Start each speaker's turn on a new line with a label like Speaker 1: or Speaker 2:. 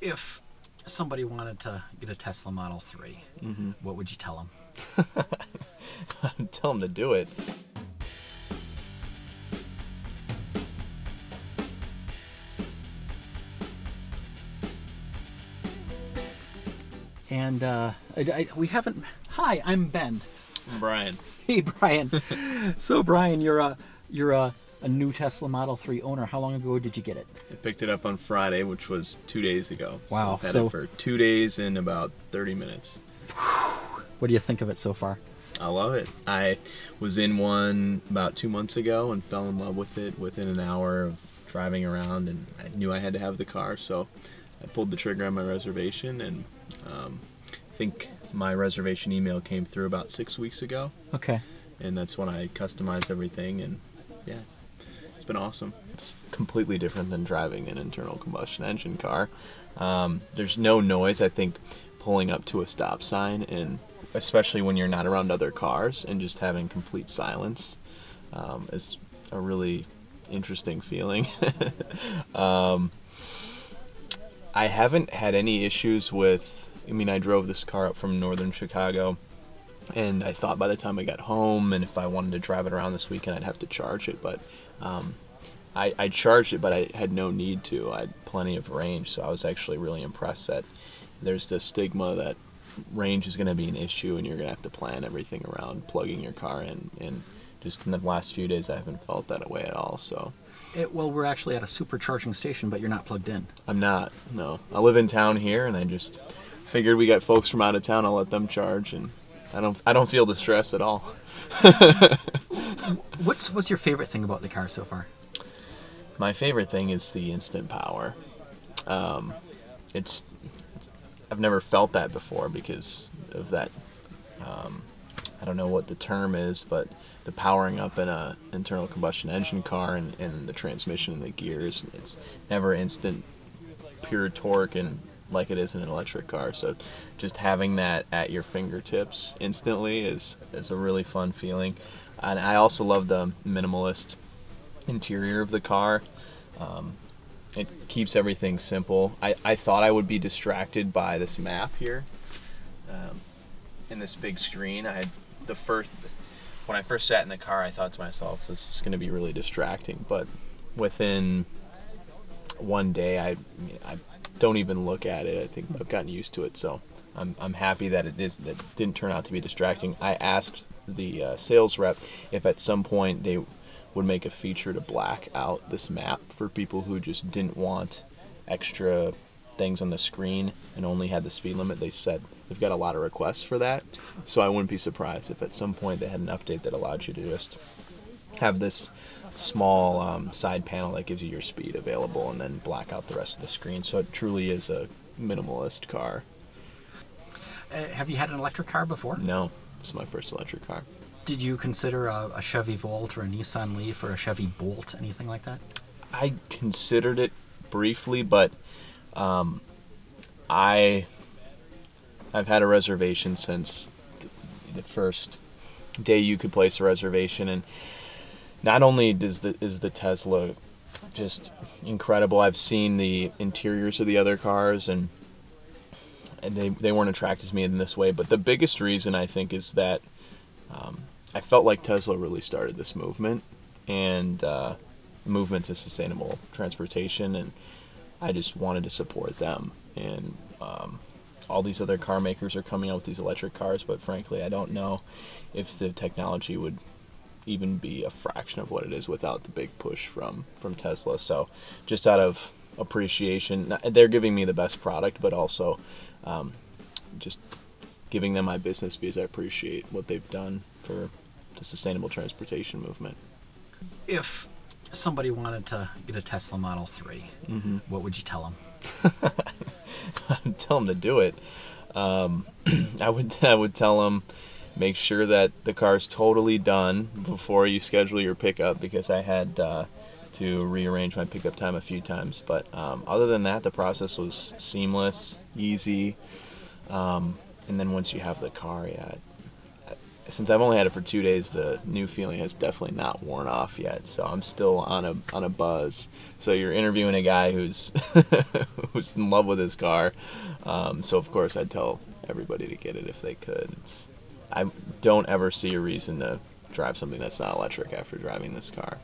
Speaker 1: If somebody wanted to get a Tesla Model 3, what would you tell them?
Speaker 2: I'd tell them to do it.
Speaker 1: And we haven't. Hi, I'm Ben.
Speaker 2: Brian.
Speaker 1: Hey, Brian. So, Brian, you're a new Tesla Model 3 owner. How long ago did you get it?
Speaker 2: I picked it up on Friday, which was 2 days ago.
Speaker 1: Wow.
Speaker 2: So I've had it for 2 days and about 30 minutes.
Speaker 1: What do you think of it so far?
Speaker 2: I love it. I was in one about 2 months ago and fell in love with it within an hour of driving around, and I knew I had to have the car, so I pulled the trigger on my reservation, and I think my reservation email came through about 6 weeks ago.
Speaker 1: Okay.
Speaker 2: And that's when I customized everything, and yeah, it's been awesome. It's completely different than driving an internal combustion engine car. There's no noise. I think pulling up to a stop sign, and especially when you're not around other cars and just having complete silence, is a really interesting feeling. I haven't had any issues with, I drove this car up from northern Chicago, and I thought by the time I got home, and if I wanted to drive it around this weekend, I'd have to charge it, but I charged it, but I had no need to. I had plenty of range, so I was actually really impressed that there's this stigma that range is going to be an issue and you're going to have to plan everything around plugging your car in, and just in the last few days I haven't felt that way at all. So
Speaker 1: Well, we're actually at a supercharging station, but you're not plugged in.
Speaker 2: I'm not, no. I live in town here, and I just figured we got folks from out of town, I'll let them charge, and I don't feel the stress at all.
Speaker 1: What's your favorite thing about the car so far?
Speaker 2: My favorite thing is the instant power. I've never felt that before because of that. I don't know what the term is, but the powering up in a internal combustion engine car and the transmission and the gears, it's never instant pure torque and like it is in an electric car. So just having that at your fingertips instantly is a really fun feeling. And I also love the minimalist interior of the car. It keeps everything simple. I thought I would be distracted by this map here in this big screen. When I first sat in the car, I thought to myself, this is going to be really distracting, but within one day I don't even look at it. I think I've gotten used to it, so I'm happy that it didn't turn out to be distracting. I asked the sales rep if at some point they would make a feature to black out this map for people who just didn't want extra things on the screen and only had the speed limit. They said they've got a lot of requests for that, so I wouldn't be surprised if at some point they had an update that allowed you to just have this small side panel that gives you your speed available and then black out the rest of the screen. So it truly is a minimalist car.
Speaker 1: Have you had an electric car before?
Speaker 2: No, this is my first electric car.
Speaker 1: Did you consider a Chevy Volt or a Nissan Leaf or a Chevy Bolt, anything like that?
Speaker 2: I considered it briefly, but I've had a reservation since the first day you could place a reservation, and not only is the Tesla just incredible, I've seen the interiors of the other cars, and they weren't attracted to me in this way, but the biggest reason I think is that I felt like Tesla really started this movement, and movement to sustainable transportation, and I just wanted to support them. And all these other car makers are coming out with these electric cars, but frankly I don't know if the technology would even be a fraction of what it is without the big push from Tesla. So just out of appreciation, they're giving me the best product, but also just giving them my business because I appreciate what they've done for the sustainable transportation movement.
Speaker 1: If somebody wanted to get a Tesla Model 3, what would you tell them?
Speaker 2: I'd tell them to do it. I would tell them, make sure that the car's totally done before you schedule your pickup, because I had to rearrange my pickup time a few times. But other than that, the process was seamless, easy. And then once you have the car, since I've only had it for 2 days, the new feeling has definitely not worn off yet. So I'm still on a buzz. So you're interviewing a guy who's who's in love with his car. So of course I'd tell everybody to get it if they could. I don't ever see a reason to drive something that's not electric after driving this car.